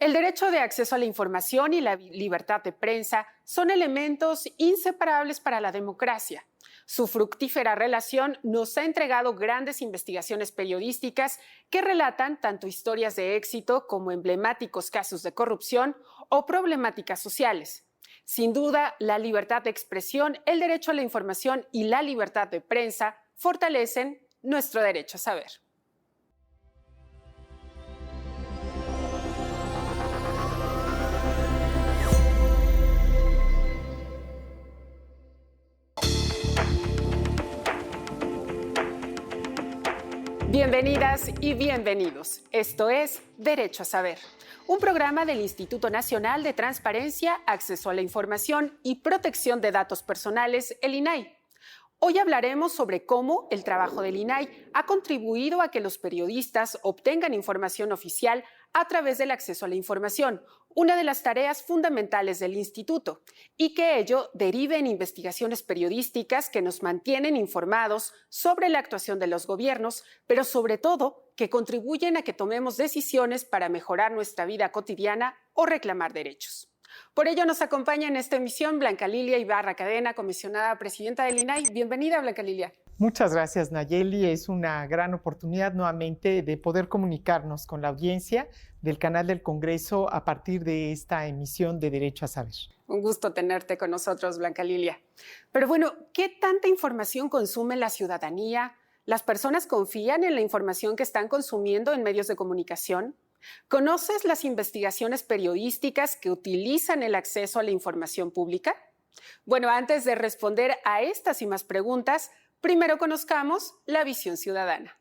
El derecho de acceso a la información y la libertad de prensa son elementos inseparables para la democracia. Su fructífera relación nos ha entregado grandes investigaciones periodísticas que relatan tanto historias de éxito como emblemáticos casos de corrupción o problemáticas sociales. Sin duda, la libertad de expresión, el derecho a la información y la libertad de prensa fortalecen nuestro derecho a saber. Bienvenidas y bienvenidos. Esto es Derecho a Saber, un programa del Instituto Nacional de Transparencia, Acceso a la Información y Protección de Datos Personales, el INAI. Hoy hablaremos sobre cómo el trabajo del INAI ha contribuido a que los periodistas obtengan información oficial a través del acceso a la información, una de las tareas fundamentales del instituto, y que ello derive en investigaciones periodísticas que nos mantienen informados sobre la actuación de los gobiernos, pero sobre todo que contribuyen a que tomemos decisiones para mejorar nuestra vida cotidiana o reclamar derechos. Por ello nos acompaña en esta emisión Blanca Lilia Ibarra Cadena, comisionada presidenta del INAI. Bienvenida, Blanca Lilia. Muchas gracias, Nayeli. Es una gran oportunidad nuevamente de poder comunicarnos con la audiencia del canal del Congreso a partir de esta emisión de Derecho a Saber. Un gusto tenerte con nosotros, Blanca Lilia. Pero bueno, ¿qué tanta información consume la ciudadanía? ¿Las personas confían en la información que están consumiendo en medios de comunicación? ¿Conoces las investigaciones periodísticas que utilizan el acceso a la información pública? Bueno, antes de responder a estas y más preguntas, primero conozcamos la visión ciudadana.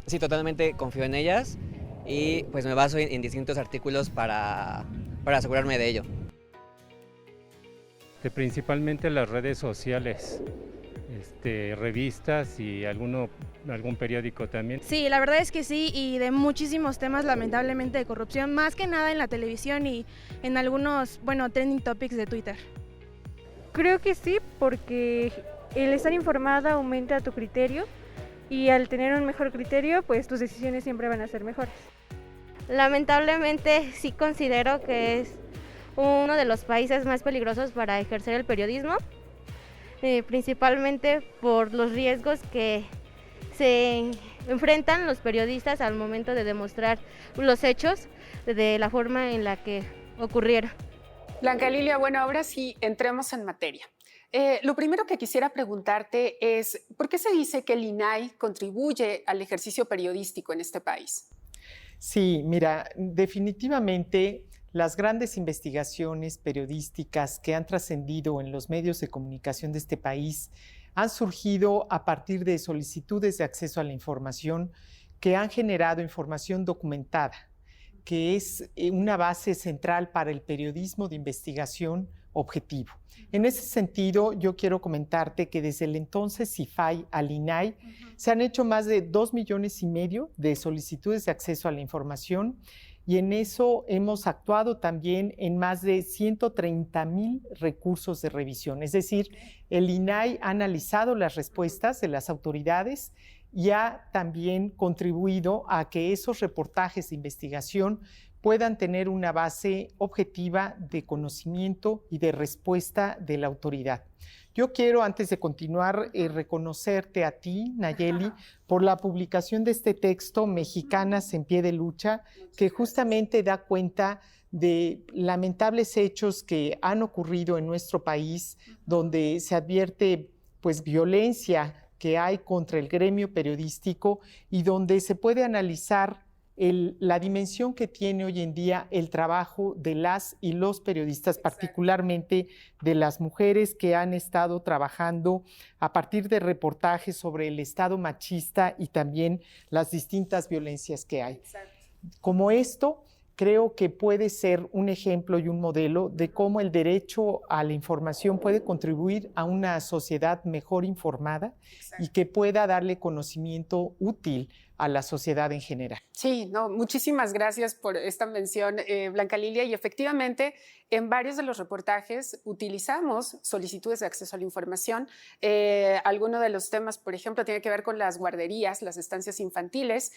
Sí, totalmente confío en ellas y pues me baso en distintos artículos para asegurarme de ello. Principalmente las redes sociales, revistas y algún periódico también. Sí, la verdad es que sí, y de muchísimos temas lamentablemente de corrupción, más que nada en la televisión y en algunos, trending topics de Twitter. Creo que sí, porque el estar informada aumenta tu criterio y al tener un mejor criterio, pues tus decisiones siempre van a ser mejores. Lamentablemente sí considero que es uno de los países más peligrosos para ejercer el periodismo, principalmente por los riesgos que se enfrentan los periodistas al momento de demostrar los hechos de la forma en la que ocurrieron. Blanca Lilia, bueno, ahora sí entremos en materia. Lo primero que quisiera preguntarte es, ¿por qué se dice que el INAI contribuye al ejercicio periodístico en este país? Sí, mira, definitivamente las grandes investigaciones periodísticas que han trascendido en los medios de comunicación de este país han surgido a partir de solicitudes de acceso a la información que han generado información documentada, que es una base central para el periodismo de investigación objetivo. En ese sentido, yo quiero comentarte que desde el entonces CIFAI al INAI se han hecho más de 2,5 millones de solicitudes de acceso a la información y en eso hemos actuado también en más de 130,000 recursos de revisión. Es decir, el INAI ha analizado las respuestas de las autoridades y ha también contribuido a que esos reportajes de investigación puedan tener una base objetiva de conocimiento y de respuesta de la autoridad. Yo quiero, antes de continuar, reconocerte a ti, Nayeli, por la publicación de este texto, Mexicanas en Pie de Lucha, que justamente da cuenta de lamentables hechos que han ocurrido en nuestro país, donde se advierte violencia que hay contra el gremio periodístico y donde se puede analizar la dimensión que tiene hoy en día el trabajo de las y los periodistas, particularmente de las mujeres que han estado trabajando a partir de reportajes sobre el estado machista y también las distintas violencias que hay. Como esto, creo que puede ser un ejemplo y un modelo de cómo el derecho a la información puede contribuir a una sociedad mejor informada y que pueda darle conocimiento útil a la sociedad en general. Sí, no, muchísimas gracias por esta mención, Blanca Lilia. Y efectivamente, en varios de los reportajes utilizamos solicitudes de acceso a la información. Alguno de los temas, por ejemplo, tiene que ver con las guarderías, las estancias infantiles.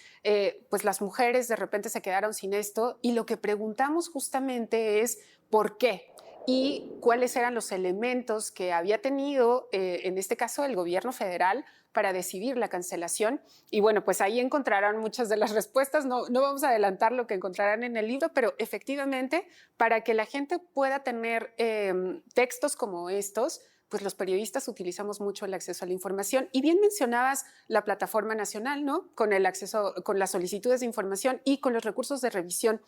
Pues las mujeres de repente se quedaron sin esto y lo que preguntamos justamente es ¿por qué? Y cuáles eran los elementos que había tenido, en este caso, el gobierno federal para decidir la cancelación. Y bueno, pues ahí encontrarán muchas de las respuestas. No vamos a adelantar lo que encontrarán en el libro, pero efectivamente, para que la gente pueda tener textos como estos, pues los periodistas utilizamos mucho el acceso a la información. Y bien mencionabas la plataforma nacional, ¿no? Con el acceso, con las solicitudes de información y con los recursos de revisión.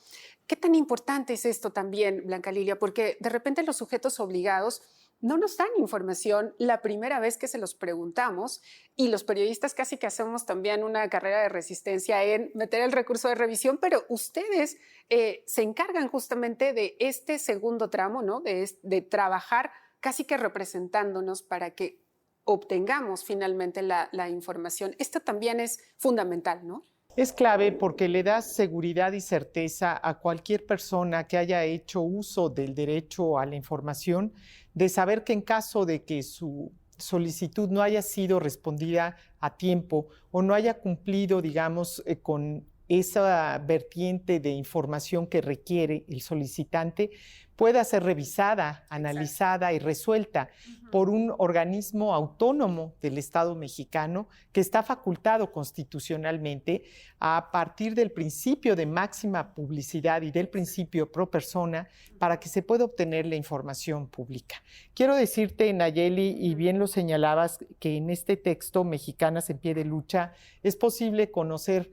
¿Qué tan importante es esto también, Blanca Lilia? Porque de repente los sujetos obligados no nos dan información la primera vez que se los preguntamos y los periodistas casi que hacemos también una carrera de resistencia en meter el recurso de revisión, pero ustedes se encargan justamente de este segundo tramo, ¿no? De trabajar casi que representándonos para que obtengamos finalmente la información. Esto también es fundamental, ¿no? Es clave porque le da seguridad y certeza a cualquier persona que haya hecho uso del derecho a la información de saber que en caso de que su solicitud no haya sido respondida a tiempo o no haya cumplido, digamos, con esa vertiente de información que requiere el solicitante, pueda ser revisada, analizada y resuelta por un organismo autónomo del Estado mexicano que está facultado constitucionalmente a partir del principio de máxima publicidad y del principio pro persona para que se pueda obtener la información pública. Quiero decirte, Nayeli, y bien lo señalabas, que en este texto, Mexicanas en Pie de Lucha, es posible conocer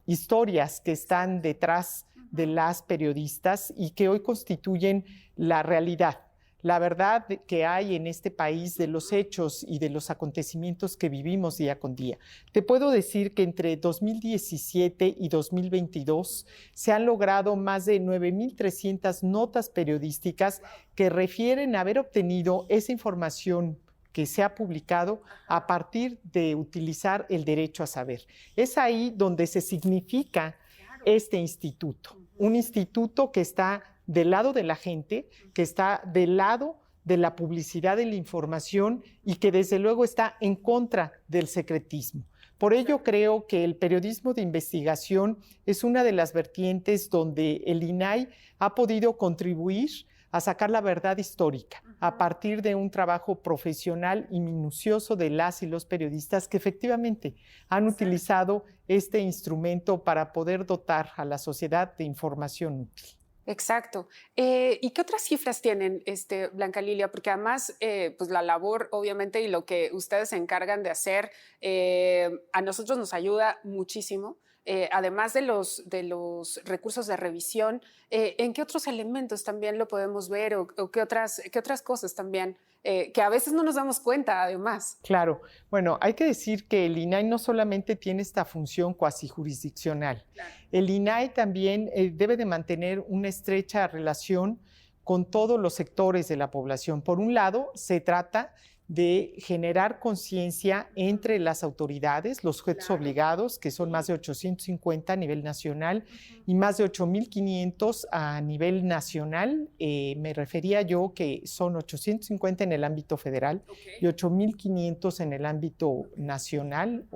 historias que están detrás de las periodistas y que hoy constituyen la realidad, la verdad que hay en este país de los hechos y de los acontecimientos que vivimos día con día. Te puedo decir que entre 2017 y 2022 se han logrado más de 9,300 notas periodísticas que refieren a haber obtenido esa información que se ha publicado a partir de utilizar el derecho a saber. Es ahí donde se significa este instituto, un instituto que está del lado de la gente, que está del lado de la publicidad de la información y que desde luego está en contra del secretismo. Por ello creo que el periodismo de investigación es una de las vertientes donde el INAI ha podido contribuir a sacar la verdad histórica a partir de un trabajo profesional y minucioso de las y los periodistas que efectivamente han utilizado este instrumento para poder dotar a la sociedad de información útil. Exacto. ¿Y qué otras cifras tienen, Blanca Lilia? Porque además, pues la labor, obviamente, y lo que ustedes se encargan de hacer, a nosotros nos ayuda muchísimo. Además de los recursos de revisión, ¿en qué otros elementos también lo podemos ver o qué otras cosas también que a veces no nos damos cuenta, además? Claro. Bueno, hay que decir que el INAI no solamente tiene esta función cuasi jurisdiccional. Claro. El INAI también debe de mantener una estrecha relación con todos los sectores de la población. Por un lado, se trata de generar conciencia entre las autoridades, los sujetos obligados, que son más de 850 a nivel nacional y más de 8,500 a nivel nacional. Me refería yo que son 850 en el ámbito federal y 8,500 en el ámbito nacional,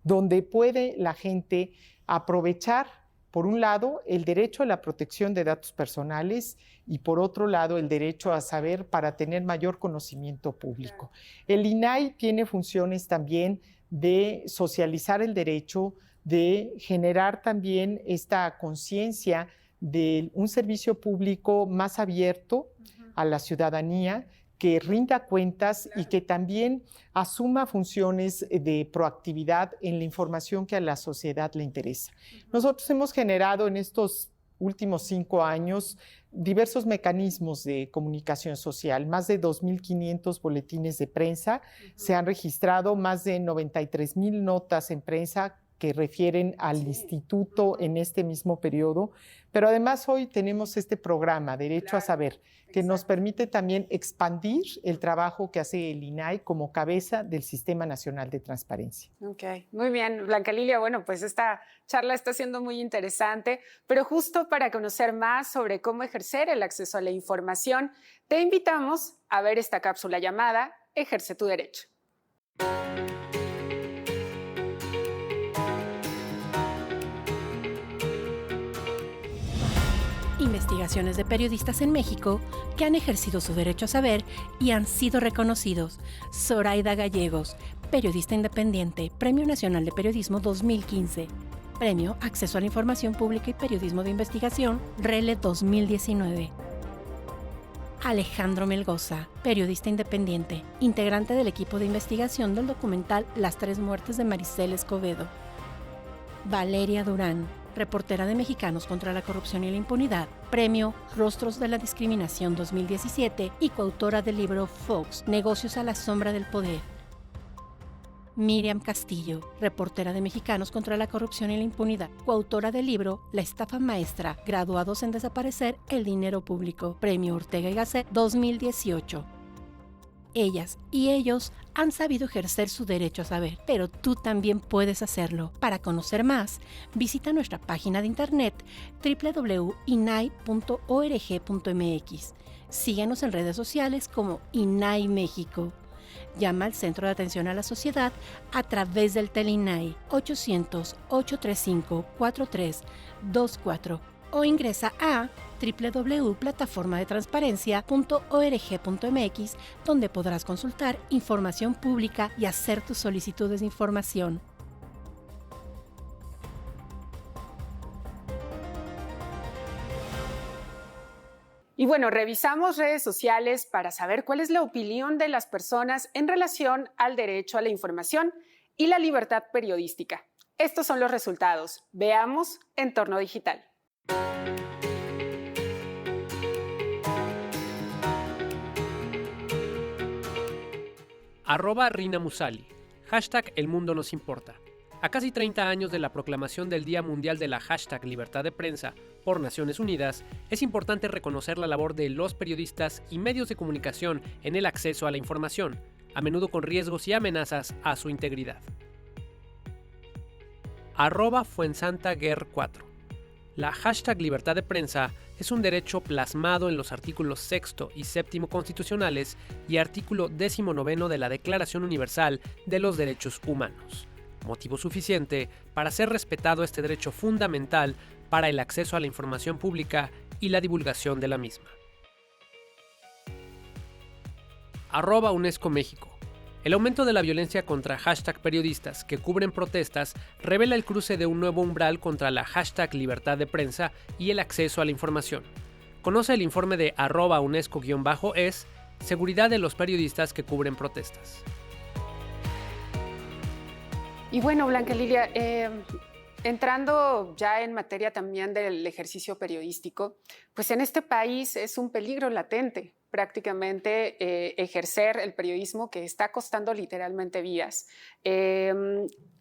donde puede la gente aprovechar, por un lado, el derecho a la protección de datos personales y por otro lado, el derecho a saber para tener mayor conocimiento público. El INAI tiene funciones también de socializar el derecho, de generar también esta conciencia de un servicio público más abierto a la ciudadanía, que rinda cuentas y que también asuma funciones de proactividad en la información que a la sociedad le interesa. Nosotros hemos generado en estos últimos 5 años diversos mecanismos de comunicación social, más de 2,500 boletines de prensa, se han registrado más de 93,000 notas en prensa que refieren al instituto en este mismo periodo, pero además hoy tenemos este programa, Derecho a Saber, que nos permite también expandir el trabajo que hace el INAI como cabeza del Sistema Nacional de Transparencia. Ok, muy bien, Blanca Lilia. Bueno, pues esta charla está siendo muy interesante, pero justo para conocer más sobre cómo ejercer el acceso a la información, te invitamos a ver esta cápsula llamada Ejerce tu derecho. Investigaciones de periodistas en México que han ejercido su derecho a saber y han sido reconocidos. Zoraida Gallegos, periodista independiente, Premio Nacional de Periodismo 2015. Premio Acceso a la Información Pública y Periodismo de Investigación, RELE 2019. Alejandro Melgoza, periodista independiente, integrante del equipo de investigación del documental Las tres muertes de Maricel Escobedo. Valeria Durán, reportera de Mexicanos contra la Corrupción y la Impunidad, Premio Rostros de la Discriminación 2017 y coautora del libro Fox, Negocios a la Sombra del Poder. Miriam Castillo, reportera de Mexicanos contra la Corrupción y la Impunidad, coautora del libro La Estafa Maestra, Graduados en Desaparecer el Dinero Público, Premio Ortega y Gasset 2018. Ellas y ellos han sabido ejercer su derecho a saber, pero tú también puedes hacerlo. Para conocer más, visita nuestra página de internet www.inai.org.mx. Síguenos en redes sociales como INAI México. Llama al Centro de Atención a la Sociedad a través del TELINAI 800-835-4324 o ingresa a www.plataformadetransparencia.org.mx, donde podrás consultar información pública y hacer tus solicitudes de información. Y bueno, revisamos redes sociales para saber cuál es la opinión de las personas en relación al derecho a la información y la libertad periodística. Estos son los resultados. Veamos Entorno Digital. @Rina Musali, hashtag El Mundo Nos Importa. A casi 30 años de la proclamación del Día Mundial de la hashtag Libertad de Prensa por Naciones Unidas, es importante reconocer la labor de los periodistas y medios de comunicación en el acceso a la información, a menudo con riesgos y amenazas a su integridad. @FuensantaGuer4. La hashtag Libertad de Prensa es un derecho plasmado en los artículos 6 y 7 constitucionales y artículo 19 de la Declaración Universal de los Derechos Humanos. Motivo suficiente para ser respetado este derecho fundamental para el acceso a la información pública y la divulgación de la misma. @UNESCO México. El aumento de la violencia contra hashtag periodistas que cubren protestas revela el cruce de un nuevo umbral contra la hashtag Libertad de Prensa y el acceso a la información. Conoce el informe de @UNESCO_es, Seguridad de los periodistas que cubren protestas. Y bueno, Blanca Lilia, entrando ya en materia también del ejercicio periodístico, pues en este país es un peligro latente prácticamente ejercer el periodismo, que está costando literalmente vidas.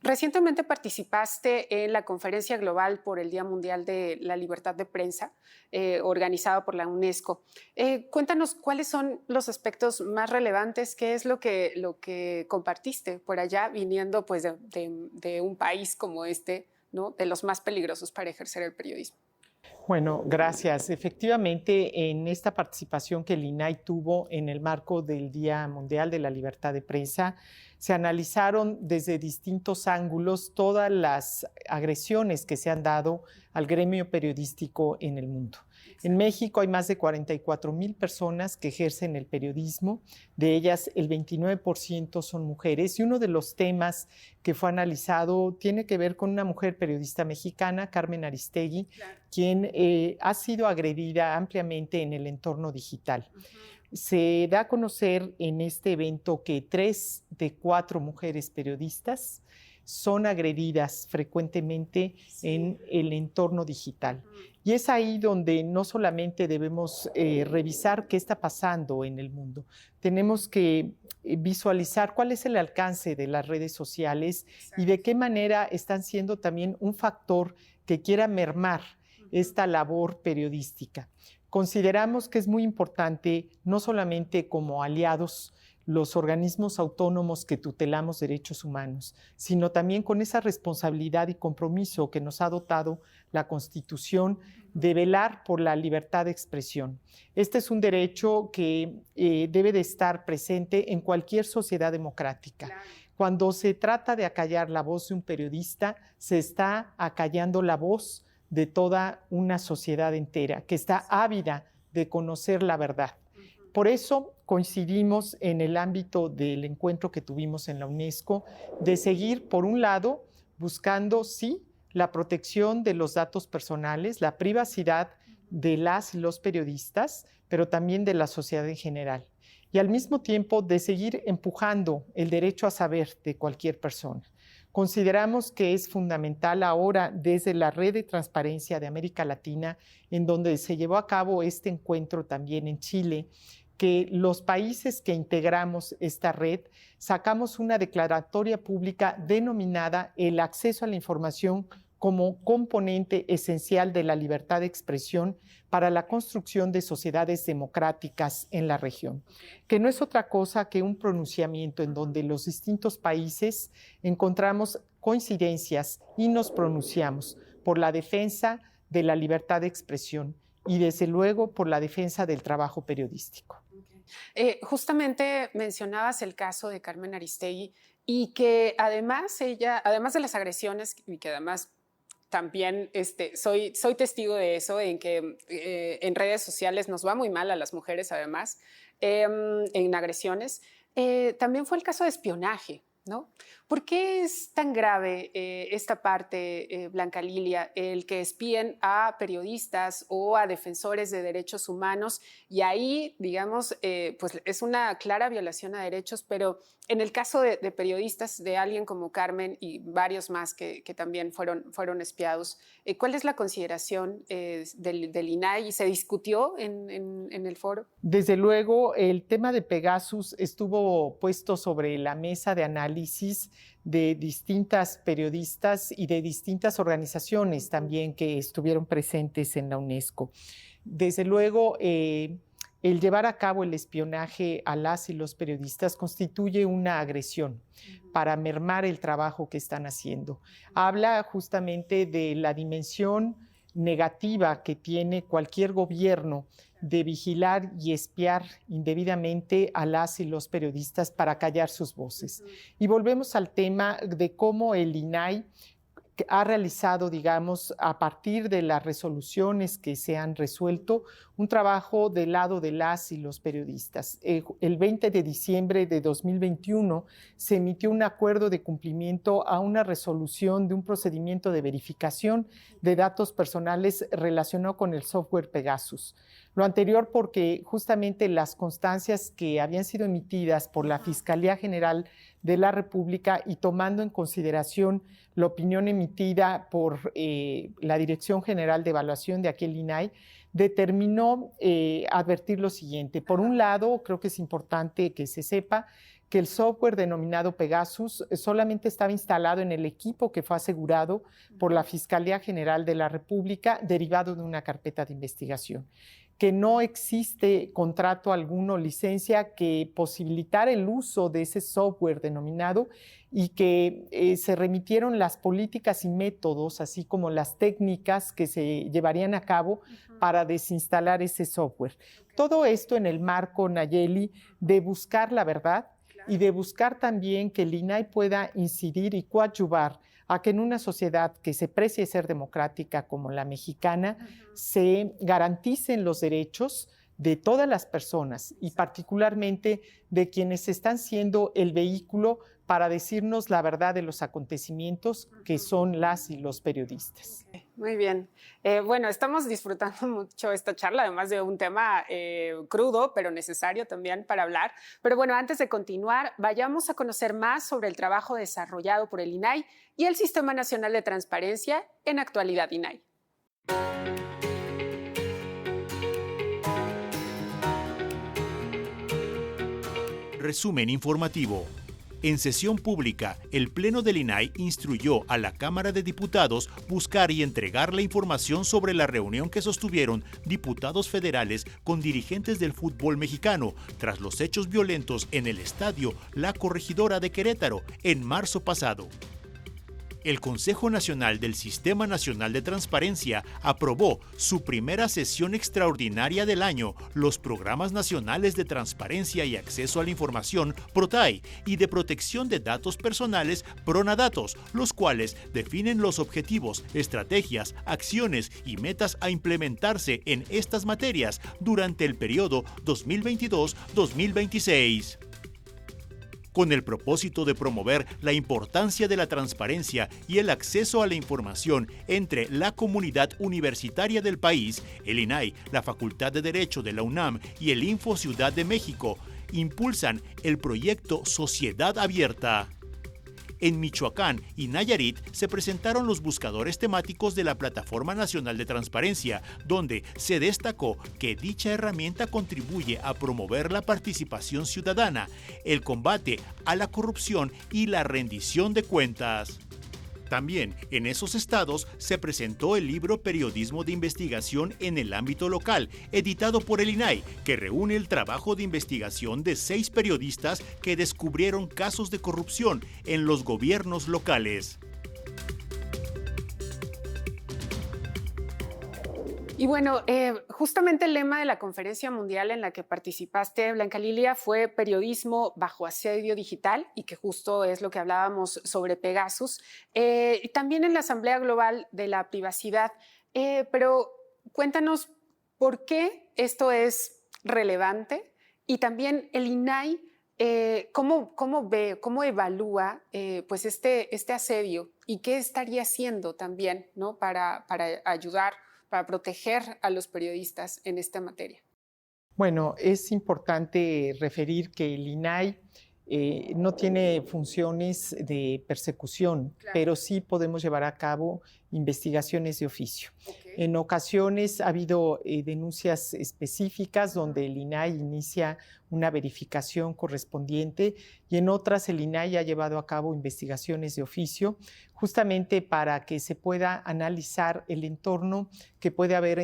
Recientemente participaste en la Conferencia Global por el Día Mundial de la Libertad de Prensa, organizada por la UNESCO. Cuéntanos cuáles son los aspectos más relevantes, qué es lo que compartiste por allá, viniendo pues de un país como este, ¿no?, de los más peligrosos para ejercer el periodismo. Bueno, gracias. Efectivamente, en esta participación que el INAI tuvo en el marco del Día Mundial de la Libertad de Prensa, se analizaron desde distintos ángulos todas las agresiones que se han dado al gremio periodístico en el mundo. En México hay más de 44,000 personas que ejercen el periodismo, de ellas el 29% son mujeres, y uno de los temas que fue analizado tiene que ver con una mujer periodista mexicana, Carmen Aristegui, quien ha sido agredida ampliamente en el entorno digital. Se da a conocer en este evento que 3 de 4 mujeres periodistas son agredidas frecuentemente en el entorno digital. Y es ahí donde no solamente debemos revisar qué está pasando en el mundo, tenemos que visualizar cuál es el alcance de las redes sociales y de qué manera están siendo también un factor que quiera mermar esta labor periodística. Consideramos que es muy importante, no solamente como aliados, los organismos autónomos que tutelamos derechos humanos, sino también con esa responsabilidad y compromiso que nos ha dotado la Constitución de velar por la libertad de expresión. Este es un derecho que debe de estar presente en cualquier sociedad democrática. Claro. Cuando se trata de acallar la voz de un periodista, se está acallando la voz de toda una sociedad entera que está ávida de conocer la verdad. Por eso coincidimos en el ámbito del encuentro que tuvimos en la UNESCO de seguir, por un lado, buscando, sí, la protección de los datos personales, la privacidad de las y los periodistas, pero también de la sociedad en general. Y al mismo tiempo de seguir empujando el derecho a saber de cualquier persona. Consideramos que es fundamental ahora desde la Red de Transparencia de América Latina, en donde se llevó a cabo este encuentro también en Chile, que los países que integramos esta red sacamos una declaratoria pública denominada el acceso a la información como componente esencial de la libertad de expresión para la construcción de sociedades democráticas en la región, que no es otra cosa que un pronunciamiento en donde los distintos países encontramos coincidencias y nos pronunciamos por la defensa de la libertad de expresión y desde luego por la defensa del trabajo periodístico. Justamente mencionabas el caso de Carmen Aristegui y que además ella, además de las agresiones y que además también soy testigo de eso, en que en redes sociales nos va muy mal a las mujeres además, en agresiones, también fue el caso de espionaje, ¿no? ¿Por qué es tan grave esta parte, Blanca Lilia, el que espíen a periodistas o a defensores de derechos humanos? Y ahí, digamos, pues es una clara violación a derechos, pero en el caso de periodistas, de alguien como Carmen y varios más que también fueron espiados, ¿cuál es la consideración del INAI? ¿Y se discutió en el foro? Desde luego, el tema de Pegasus estuvo puesto sobre la mesa de análisis de distintas periodistas y de distintas organizaciones también que estuvieron presentes en la UNESCO. Desde luego, el llevar a cabo el espionaje a las y los periodistas constituye una agresión para mermar el trabajo que están haciendo. Habla justamente de la dimensión negativa que tiene cualquier gobierno de vigilar y espiar indebidamente a las y los periodistas para callar sus voces. Y volvemos al tema de cómo el INAI ha realizado, digamos, a partir de las resoluciones que se han resuelto, un trabajo del lado de las y los periodistas. El 20 de diciembre de 2021 se emitió un acuerdo de cumplimiento a una resolución de un procedimiento de verificación de datos personales relacionado con el software Pegasus. Lo anterior porque justamente las constancias que habían sido emitidas por la Fiscalía General de la República y tomando en consideración la opinión emitida por la Dirección General de Evaluación de aquel INAI, determinó advertir lo siguiente. Por un lado, creo que es importante que se sepa que el software denominado Pegasus solamente estaba instalado en el equipo que fue asegurado por la Fiscalía General de la República derivado de una carpeta de investigación, que no existe contrato alguno, licencia que posibilitara el uso de ese software denominado y que se remitieron las políticas y métodos, así como las técnicas que se llevarían a cabo para desinstalar ese software. Todo esto en el marco, Nayeli, de buscar la verdad y de buscar también que el INAI pueda incidir y coadyuvar a que en una sociedad que se precie ser democrática como la mexicana, se garanticen los derechos de todas las personas y particularmente de quienes están siendo el vehículo para decirnos la verdad de los acontecimientos que son las y los periodistas. Muy bien. Bueno, estamos disfrutando mucho esta charla, además de un tema crudo, pero necesario también para hablar. Pero bueno, antes de continuar, vayamos a conocer más sobre el trabajo desarrollado por el INAI y el Sistema Nacional de Transparencia en Actualidad INAI. Resumen informativo. En sesión pública, el Pleno del INAI instruyó a la Cámara de Diputados buscar y entregar la información sobre la reunión que sostuvieron diputados federales con dirigentes del fútbol mexicano tras los hechos violentos en el estadio La Corregidora de Querétaro en marzo pasado. El Consejo Nacional del Sistema Nacional de Transparencia aprobó su primera sesión extraordinaria del año, los Programas Nacionales de Transparencia y Acceso a la Información, PROTAI, y de Protección de Datos Personales, PRONADATOS, los cuales definen los objetivos, estrategias, acciones y metas a implementarse en estas materias durante el periodo 2022-2026. Con el propósito de promover la importancia de la transparencia y el acceso a la información entre la comunidad universitaria del país, el INAI, la Facultad de Derecho de la UNAM y el Info Ciudad de México impulsan el proyecto Sociedad Abierta. En Michoacán y Nayarit se presentaron los buscadores temáticos de la Plataforma Nacional de Transparencia, donde se destacó que dicha herramienta contribuye a promover la participación ciudadana, el combate a la corrupción y la rendición de cuentas. También en esos estados se presentó el libro Periodismo de Investigación en el ámbito local, editado por el INAI, que reúne el trabajo de investigación de 6 periodistas que descubrieron casos de corrupción en los gobiernos locales. Y bueno, justamente el lema de la conferencia mundial en la que participaste, Blanca Lilia, fue periodismo bajo asedio digital, y que justo es lo que hablábamos sobre Pegasus, y también en la Asamblea Global de la Privacidad. Pero cuéntanos por qué esto es relevante, y también el INAI, ¿cómo ve, cómo evalúa pues este asedio, y qué estaría haciendo también, ¿no? para ayudar, para proteger a los periodistas en esta materia? Bueno, es importante referir que el INAI no tiene funciones de persecución, claro, pero sí podemos llevar a cabo investigaciones de oficio. Okay. En ocasiones ha habido denuncias específicas donde el INAI inicia una verificación correspondiente, y en otras el INAI ha llevado a cabo investigaciones de oficio justamente para que se pueda analizar el entorno que puede haber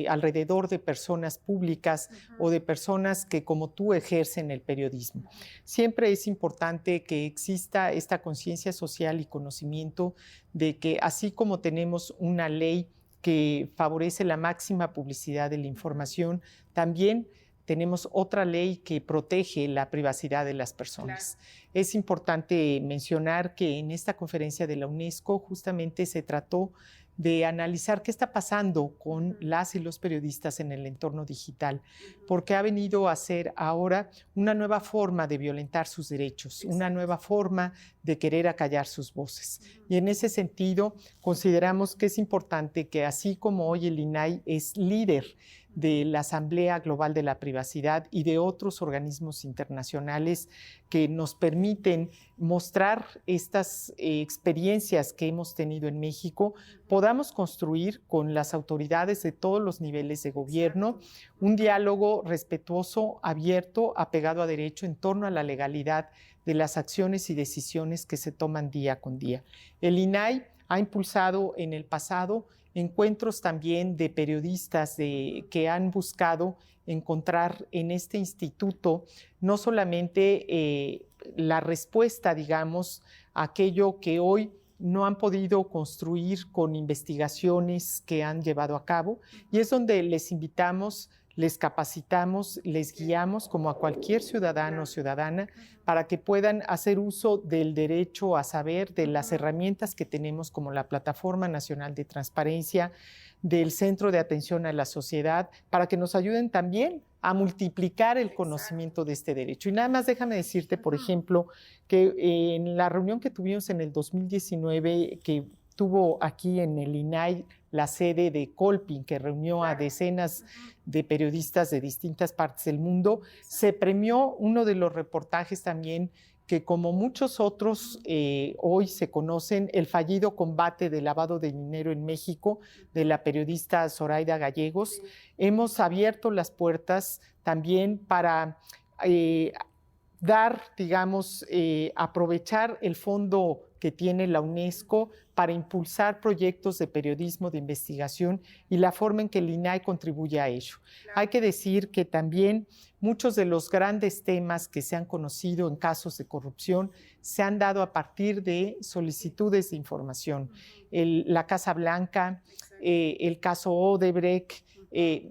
alrededor de personas públicas o de personas que, como tú, ejercen el periodismo. Siempre es importante que exista esta conciencia social y conocimiento de que, así como tenemos una ley que favorece la máxima publicidad de la información, también tenemos otra ley que protege la privacidad de las personas. Claro. Es importante mencionar que en esta conferencia de la UNESCO justamente se trató de analizar qué está pasando con las y los periodistas en el entorno digital, porque ha venido a ser ahora una nueva forma de violentar sus derechos, una nueva forma de querer acallar sus voces. Y en ese sentido, consideramos que es importante que, así como hoy el INAI es líder de la Asamblea Global de la Privacidad y de otros organismos internacionales que nos permiten mostrar estas experiencias que hemos tenido en México, podamos construir con las autoridades de todos los niveles de gobierno un diálogo respetuoso, abierto, apegado a derecho en torno a la legalidad de las acciones y decisiones que se toman día con día. El INAI ha impulsado en el pasado encuentros también de periodistas que han buscado encontrar en este instituto no solamente la respuesta, digamos, a aquello que hoy no han podido construir con investigaciones que han llevado a cabo, y es donde les invitamos, les capacitamos, les guiamos como a cualquier ciudadano o ciudadana para que puedan hacer uso del derecho a saber, de las herramientas que tenemos como la Plataforma Nacional de Transparencia, del Centro de Atención a la Sociedad, para que nos ayuden también a multiplicar el conocimiento de este derecho. Y nada más déjame decirte, por ejemplo, que en la reunión que tuvimos en el 2019, que tuvo aquí en el INAI la sede de Colpin, que reunió a decenas de periodistas de distintas partes del mundo, se premió uno de los reportajes también que, como muchos otros hoy se conocen, el fallido combate del lavado de dinero en México, de la periodista Zoraida Gallegos. Hemos abierto las puertas también para aprovechar el fondo que tiene la UNESCO para impulsar proyectos de periodismo de investigación y la forma en que el INAI contribuye a ello. Claro. Hay que decir que también muchos de los grandes temas que se han conocido en casos de corrupción se han dado a partir de solicitudes de información. La Casa Blanca, el caso Odebrecht,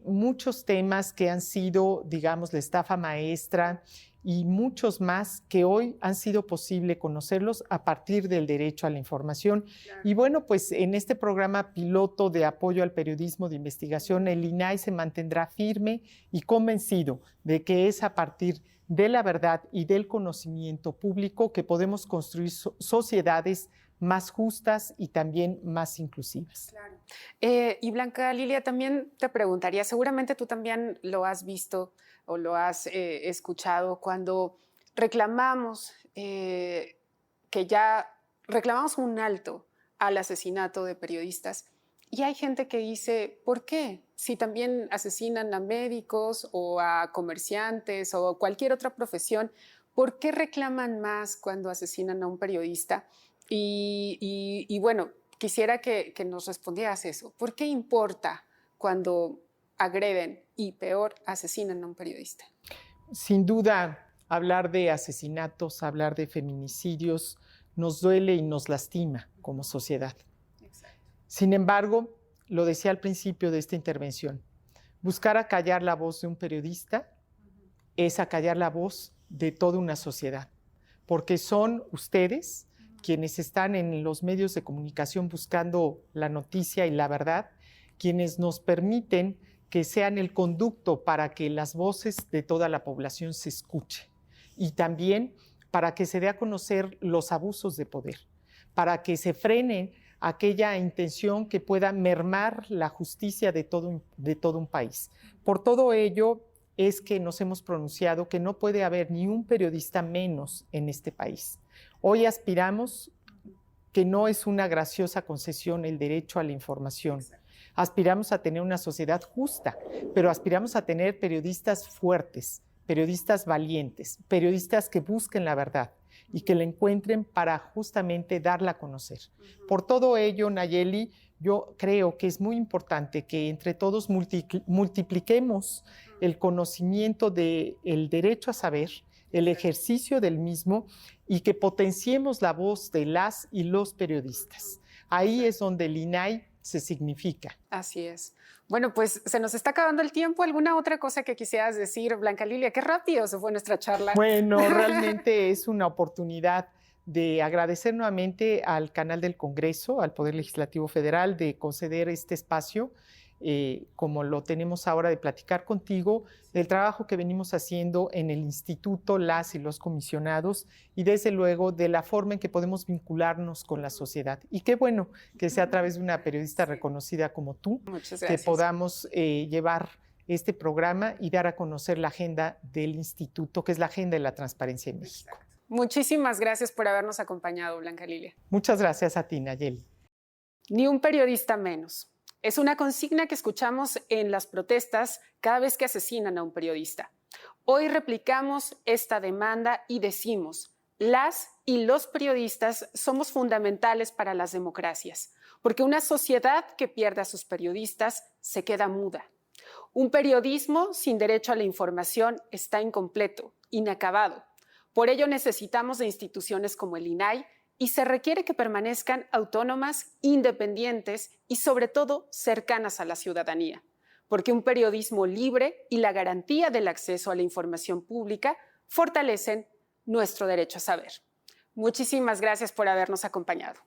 muchos temas que han sido, digamos, la estafa maestra, y muchos más que hoy han sido posible conocerlos a partir del derecho a la información. Claro. Y bueno, pues en este programa piloto de apoyo al periodismo de investigación, el INAI se mantendrá firme y convencido de que es a partir de la verdad y del conocimiento público que podemos construir sociedades más justas y también más inclusivas. Claro. Y Blanca Lilia, también te preguntaría, seguramente tú también lo has visto o lo has escuchado cuando reclamamos reclamamos un alto al asesinato de periodistas, y hay gente que dice, ¿por qué? Si también asesinan a médicos o a comerciantes o cualquier otra profesión, ¿por qué reclaman más cuando asesinan a un periodista? Y bueno, quisiera que nos respondieras eso. ¿Por qué importa cuando agreden y peor asesinan a un periodista? Sin duda, hablar de asesinatos, hablar de feminicidios nos duele y nos lastima como sociedad. Exacto. Sin embargo, lo decía al principio de esta intervención, buscar acallar la voz de un periodista es acallar la voz de toda una sociedad, porque son ustedes quienes están en los medios de comunicación buscando la noticia y la verdad, quienes nos permiten que sean el conducto para que las voces de toda la población se escuchen y también para que se dé a conocer los abusos de poder, para que se frene aquella intención que pueda mermar la justicia de todo un país. Por todo ello es que nos hemos pronunciado que no puede haber ni un periodista menos en este país. Hoy aspiramos, que no es una graciosa concesión, el derecho a la información. Aspiramos a tener una sociedad justa, pero aspiramos a tener periodistas fuertes, periodistas valientes, periodistas que busquen la verdad y que la encuentren para justamente darla a conocer. Por todo ello, Nayeli, yo creo que es muy importante que entre todos multipliquemos el conocimiento del derecho a saber, el ejercicio del mismo y que potenciemos la voz de las y los periodistas. Ahí es donde el INAI se significa. Así es. Bueno, pues se nos está acabando el tiempo. ¿Alguna otra cosa que quisieras decir, Blanca Lilia? Qué rápido se fue nuestra charla. Bueno, realmente es una oportunidad de agradecer nuevamente al canal del Congreso, al Poder Legislativo Federal, de conceder este espacio, como lo tenemos ahora, de platicar contigo del trabajo que venimos haciendo en el instituto, las y los comisionados, y desde luego de la forma en que podemos vincularnos con la sociedad. Y qué bueno que sea a través de una periodista reconocida como tú, que podamos llevar este programa y dar a conocer la agenda del instituto, que es la agenda de la transparencia en México. Exacto. Muchísimas gracias por habernos acompañado, Blanca Lilia. Muchas gracias a ti, Nayeli. Ni un periodista menos. Es una consigna que escuchamos en las protestas cada vez que asesinan a un periodista. Hoy replicamos esta demanda y decimos, las y los periodistas somos fundamentales para las democracias, porque una sociedad que pierde a sus periodistas se queda muda. Un periodismo sin derecho a la información está incompleto, inacabado. Por ello necesitamos de instituciones como el INAI y se requiere que permanezcan autónomas, independientes y sobre todo cercanas a la ciudadanía, porque un periodismo libre y la garantía del acceso a la información pública fortalecen nuestro derecho a saber. Muchísimas gracias por habernos acompañado.